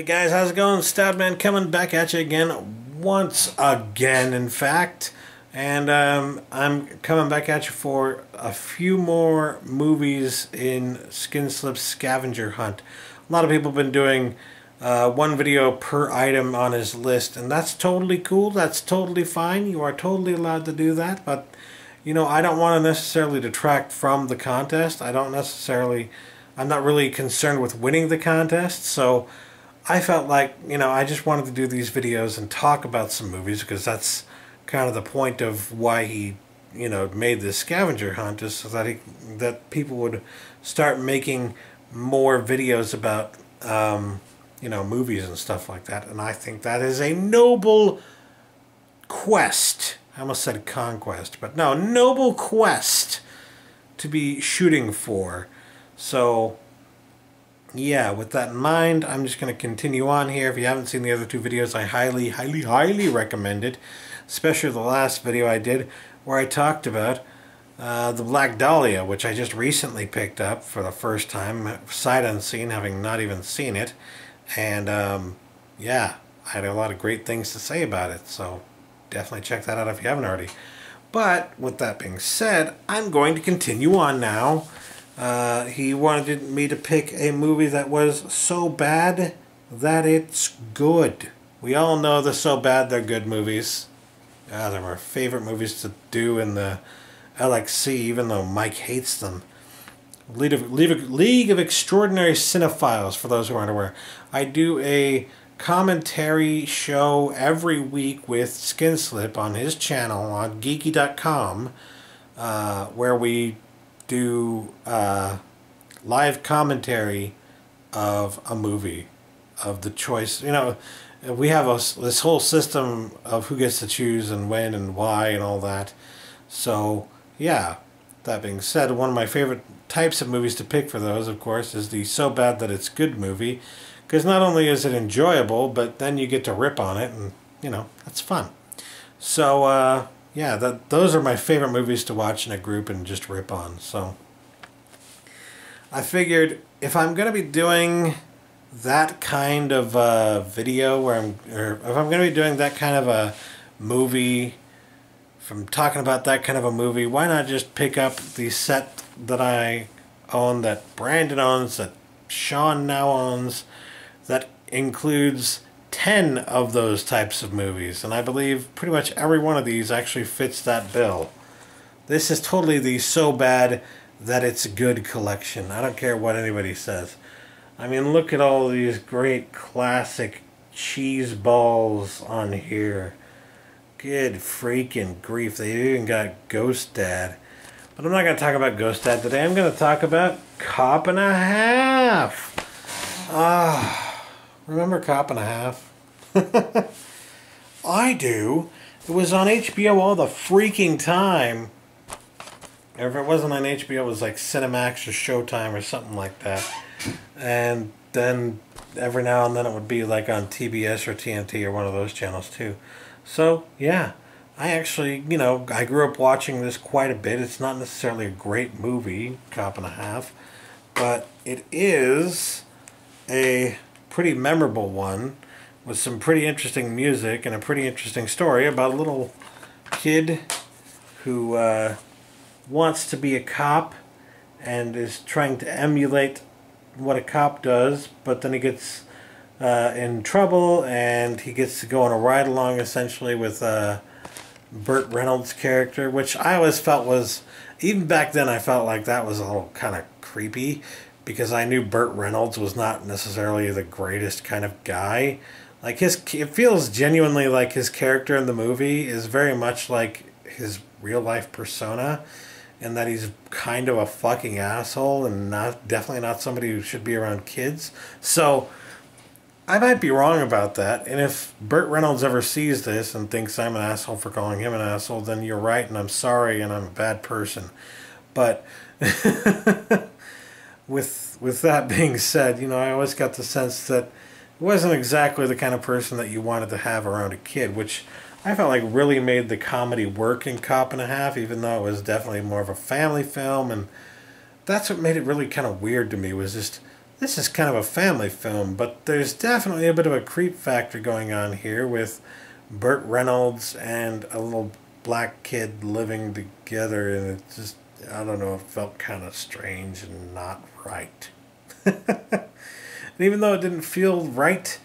Hey guys, how's it going? Stoutman coming back at you again, once again in fact, and I'm coming back at you for a few more movies in Skinslip's Scavenger Hunt. A lot of people have been doing one video per item on his list, and that's totally cool, that's totally fine, you are totally allowed to do that, but you know, I don't want to necessarily detract from the contest. I'm not really concerned with winning the contest, so I felt like, you know, I just wanted to do these videos and talk about some movies because that's kind of the point of why he, you know, made this scavenger hunt, is so that people would start making more videos about, you know, movies and stuff like that. And I think that is a noble quest. I almost said conquest, but no, noble quest to be shooting for. So yeah, with that in mind, I'm just going to continue on here. If you haven't seen the other two videos, I highly, highly, highly recommend it. Especially the last video I did where I talked about the Black Dahlia, which I just recently picked up for the first time, sight unseen, having not even seen it. And yeah, I had a lot of great things to say about it, so definitely check that out if you haven't already. But with that being said, I'm going to continue on now. He wanted me to pick a movie that was so bad that it's good. We all know the so bad they're good movies. They're my favorite movies to do in the LXC, even though Mike hates them. League of Extraordinary Cinephiles, for those who aren't aware. I do a commentary show every week with Skinslip on his channel on geeky.com, where we do live commentary of a movie, of the choice. You know, we have this whole system of who gets to choose and when and why and all that. So yeah, that being said, one of my favorite types of movies to pick for those, of course, is the so bad that it's good movie, because not only is it enjoyable, but then you get to rip on it, and you know, that's fun. So yeah, those are my favorite movies to watch in a group and just rip on. So I figured if I'm going to be doing that kind of video, or if I'm going to be doing that kind of a movie, from talking about that kind of a movie, why not just pick up the set that I own, that Brandon owns, that Sean now owns, that includes 10 of those types of movies, and I believe pretty much every one of these actually fits that bill. This is totally the so bad that it's good collection. I don't care what anybody says. I mean, look at all these great classic cheese balls on here. Good freaking grief, they even got Ghost Dad. But I'm not going to talk about Ghost Dad today. I'm going to talk about Cop and a Half. Remember Cop and a Half? I do. It was on HBO all the freaking time. Or if it wasn't on HBO, it was like Cinemax or Showtime or something like that. And then every now and then it would be like on TBS or TNT or one of those channels too. So yeah, I actually, you know, I grew up watching this quite a bit. It's not necessarily a great movie, Cop and a Half, but it is a pretty memorable one with some pretty interesting music and a pretty interesting story about a little kid who wants to be a cop and is trying to emulate what a cop does, but then he gets in trouble and he gets to go on a ride along essentially with Burt Reynolds' character, which I always felt was, even back then I felt like that was a little kind of creepy, because I knew Burt Reynolds was not necessarily the greatest kind of guy. Like it feels genuinely like his character in the movie is very much like his real life persona, and that he's kind of a fucking asshole and definitely not somebody who should be around kids. So I might be wrong about that, and if Burt Reynolds ever sees this and thinks I'm an asshole for calling him an asshole, then you're right, and I'm sorry, and I'm a bad person. But with that being said, you know, I always got the sense that it wasn't exactly the kind of person that you wanted to have around a kid, which I felt like really made the comedy work in Cop and a Half, even though it was definitely more of a family film, and that's what made it really kind of weird to me, was just, this is kind of a family film, but there's definitely a bit of a creep factor going on here with Burt Reynolds and a little black kid living together, and it just, I don't know, it felt kind of strange and not right. And even though it didn't feel right,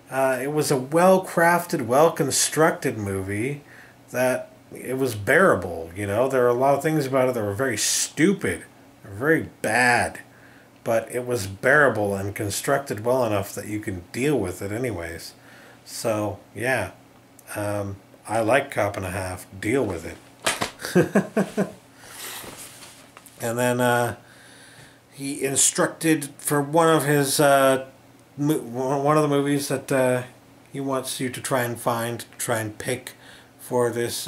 it was a well-crafted, well-constructed movie that it was bearable, you know? There were a lot of things about it that were very stupid, very bad, but it was bearable and constructed well enough that you can deal with it anyways. So, yeah, I like Cop and a Half. Deal with it. And then he instructed for one of his one of the movies that he wants you to try and find, try and pick for this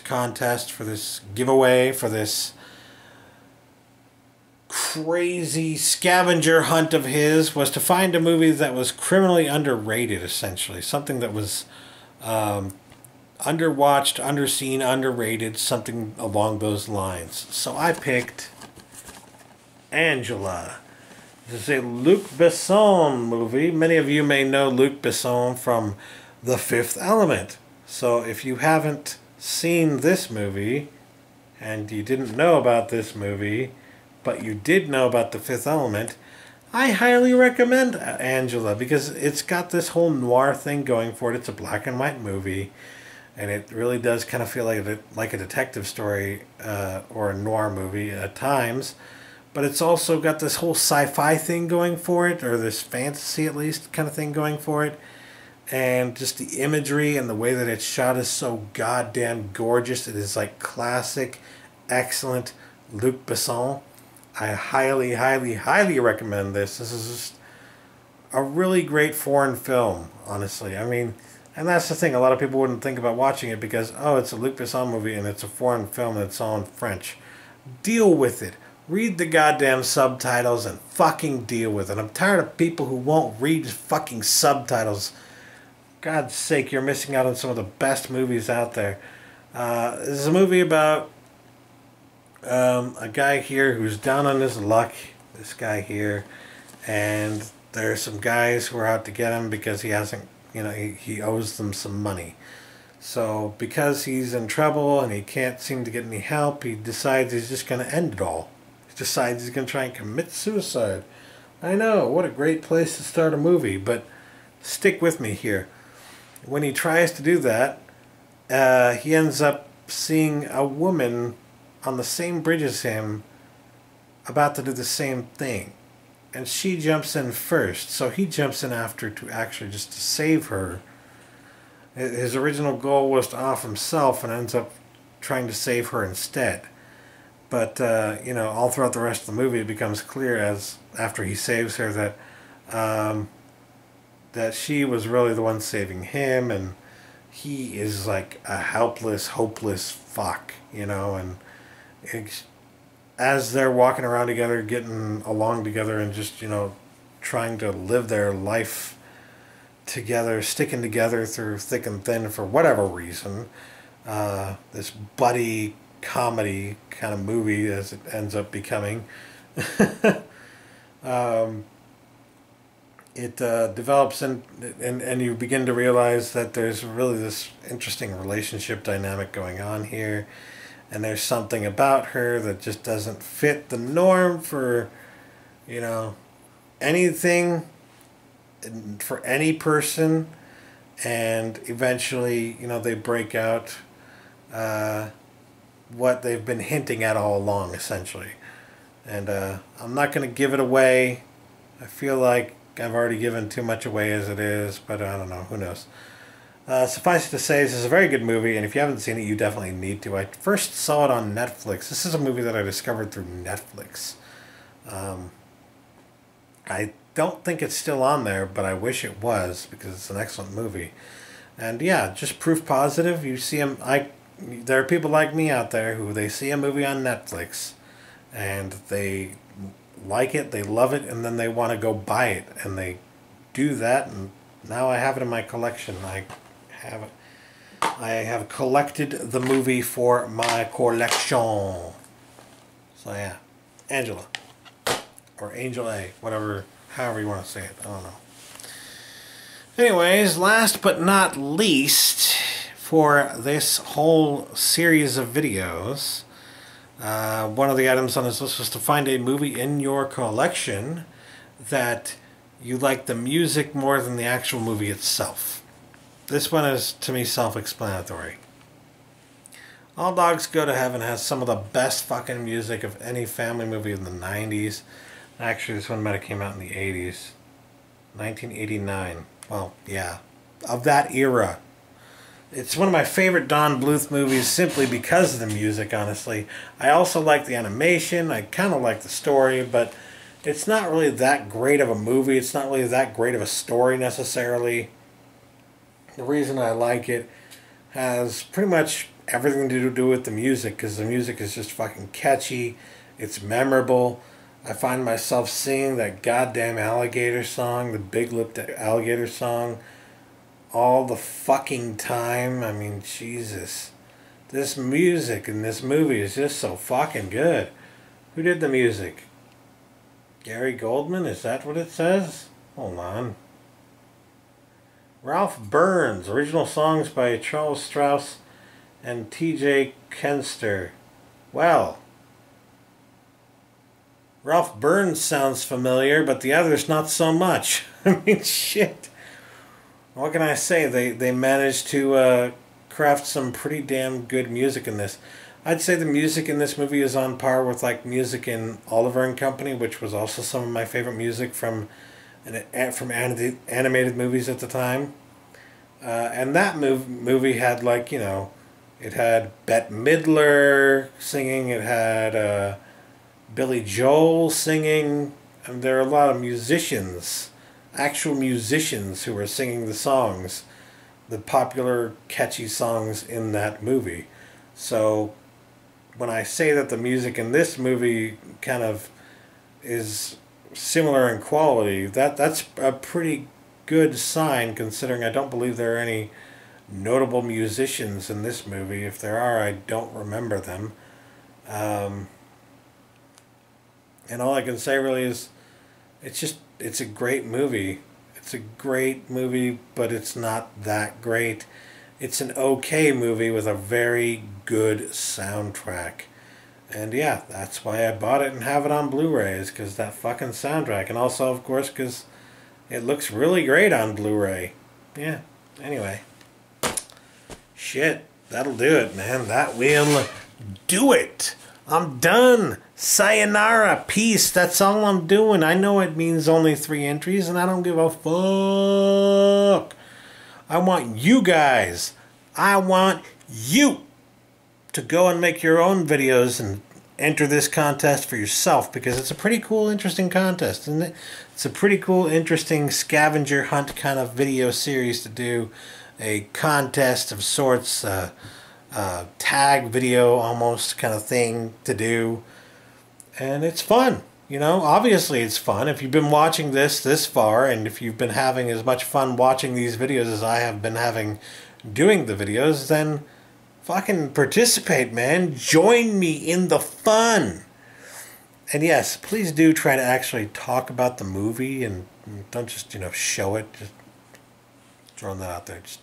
contest, for this giveaway, for this crazy scavenger hunt of his, was to find a movie that was criminally underrated, essentially. Something that was underwatched, underseen, underrated, something along those lines. So I picked Angela. This is a Luc Besson movie. Many of you may know Luc Besson from The Fifth Element. So if you haven't seen this movie, and you didn't know about this movie, but you did know about The Fifth Element, I highly recommend Angela, because it's got this whole noir thing going for it. It's a black and white movie, and it really does kind of feel like a detective story or a noir movie at times. But it's also got this whole sci-fi thing going for it, or this fantasy at least kind of thing going for it. And just the imagery and the way that it's shot is so goddamn gorgeous. It is like classic, excellent Luc Besson. I highly, highly, highly recommend this. This is just a really great foreign film, honestly. I mean, and that's the thing. A lot of people wouldn't think about watching it because, oh, it's a Luc Besson movie and it's a foreign film and it's all in French. Deal with it. Read the goddamn subtitles and fucking deal with it. I'm tired of people who won't read fucking subtitles. God's sake, you're missing out on some of the best movies out there. This is a movie about a guy here who's down on his luck. This guy here. And there's some guys who are out to get him because he hasn't, he owes them some money. So because he's in trouble and he can't seem to get any help, he decides he's just going to end it all. Decides he's going to try and commit suicide. I know, what a great place to start a movie, but stick with me here. When he tries to do that, he ends up seeing a woman on the same bridge as him about to do the same thing. And she jumps in first, so he jumps in after to actually just to save her. His original goal was to off himself and ends up trying to save her instead. But, all throughout the rest of the movie, it becomes clear as after he saves her that she was really the one saving him, and he is like a helpless, hopeless fuck, and as they're walking around together, getting along together, and just, trying to live their life together, sticking together through thick and thin for whatever reason, this buddy comedy kind of movie as it ends up becoming. It develops and you begin to realize that there's really this interesting relationship dynamic going on here, and there's something about her that just doesn't fit the norm for anything, for any person, and eventually they break out what they've been hinting at all along, essentially. And I'm not going to give it away. I feel like I've already given too much away as it is, but I don't know, who knows. Suffice it to say, this is a very good movie, and if you haven't seen it, you definitely need to. I first saw it on Netflix. This is a movie that I discovered through Netflix. I don't think it's still on there, but I wish it was, because it's an excellent movie. And yeah, just proof positive. You see them, there are people like me out there who they see a movie on Netflix and they like it, they love it, and then they want to go buy it, and they do that, and now I have it in my collection. I have collected the movie for my collection. So yeah, Angela. or Angel A, whatever, however you want to say it. I don't know. Anyways, last but not least, for this whole series of videos, one of the items on this list was to find a movie in your collection that you like the music more than the actual movie itself. This one is, to me, self-explanatory. All Dogs Go to Heaven has some of the best fucking music of any family movie in the 90s. Actually, this one might have came out in the 80s. 1989. Well, yeah. Of that era. It's one of my favorite Don Bluth movies simply because of the music, honestly. I also like the animation. I kind of like the story, but it's not really that great of a movie. It's not really that great of a story necessarily. The reason I like it has pretty much everything to do with the music, because the music is just fucking catchy. It's memorable. I find myself singing that goddamn alligator song, the Big Lipped Alligator song, all the fucking time. I mean, Jesus. This music in this movie is just so fucking good. Who did the music? Gary Goldman? Is that what it says? Hold on. Ralph Burns. Original songs by Charles Strauss and T.J. Kenster. Well, Ralph Burns sounds familiar, but the others not so much. I mean, shit. What can I say? They managed to craft some pretty damn good music in this. I'd say the music in this movie is on par with like music in Oliver and Company, which was also some of my favorite music from animated movies at the time. And that movie had, like, you know, it had Bette Midler singing, it had Billy Joel singing, and there are a lot of musicians, actual musicians, who were singing the songs, the popular catchy songs in that movie. So when I say that the music in this movie kind of is similar in quality, that's a pretty good sign, considering I don't believe there are any notable musicians in this movie. If there are, I don't remember them. And all I can say really is it's a great movie. It's a great movie, but it's not that great. It's an okay movie with a very good soundtrack. And yeah, that's why I bought it and have it on Blu-ray, is because that fucking soundtrack. And also, of course, because it looks really great on Blu-ray. Yeah, anyway. Shit, that'll do it, man. That will do it. I'm done. Sayonara. Peace. That's all I'm doing. I know it means only 3 entries, and I don't give a fuck. I want you guys. I want you to go and make your own videos and enter this contest for yourself, because it's a pretty cool, interesting contest, isn't it? It's a pretty cool, interesting scavenger hunt kind of video series to do. A contest of sorts, tag video almost kind of thing to do. And it's fun. You know, obviously it's fun. If you've been watching this far, and if you've been having as much fun watching these videos as I have been having doing the videos, then fucking participate, man. Join me in the fun. And yes, please do try to actually talk about the movie, and don't just, you know, show it. Just throwing that out there. Just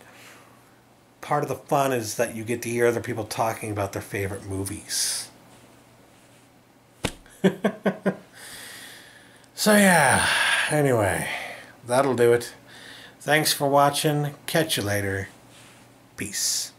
part of the fun is that you get to hear other people talking about their favorite movies. So yeah, anyway, that'll do it. Thanks for watching. Catch you later. Peace.